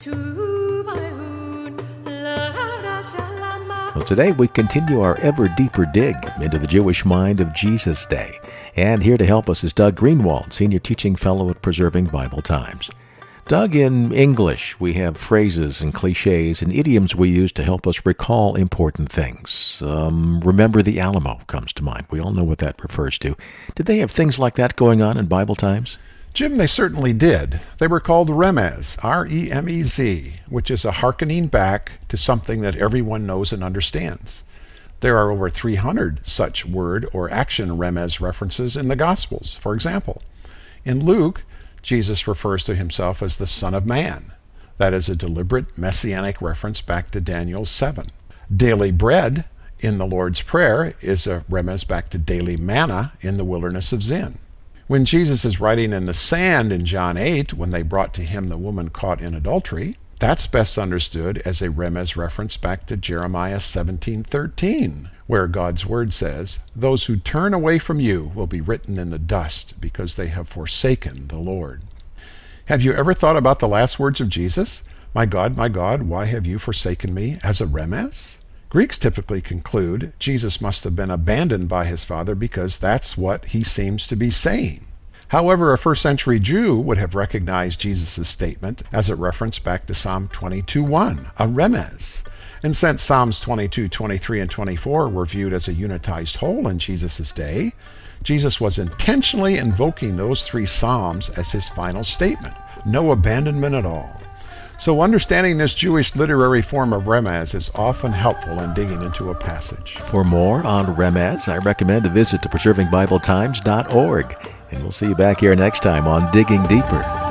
Well, today we continue our ever deeper dig into the Jewish mind of Jesus' day. And here to help us is Doug Greenwald, Senior Teaching Fellow at Preserving Bible Times. Doug, in English, we have phrases and cliches and idioms we use to help us recall important things. Remember the Alamo comes to mind. We all know what that refers to. Did they have things like that going on in Bible times? Jim, they certainly did. They were called Remez, R-E-M-E-Z, which is a hearkening back to something that everyone knows and understands. There are over 300 such word or action Remez references in the Gospels. For example, in Luke, Jesus refers to himself as the Son of Man. That is a deliberate messianic reference back to Daniel 7. Daily bread in the Lord's Prayer is a remez back to daily manna in the wilderness of Zin. When Jesus is writing in the sand in John 8, when they brought to him the woman caught in adultery, that's best understood as a remez reference back to Jeremiah 17:13, where God's word says, "Those who turn away from you will be written in the dust because they have forsaken the Lord." Have you ever thought about the last words of Jesus? My God, why have you forsaken me?" as a remez? Greeks typically conclude Jesus must have been abandoned by his father because that's what he seems to be saying. However, a first-century Jew would have recognized Jesus' statement as a reference back to Psalm 22:1, a remez. And since Psalms 22, 23, and 24 were viewed as a unitized whole in Jesus' day, Jesus was intentionally invoking those three Psalms as his final statement. No abandonment at all. So understanding this Jewish literary form of remez is often helpful in digging into a passage. For more on Remez, I recommend a visit to preservingbibletimes.org. And we'll see you back here next time on Digging Deeper.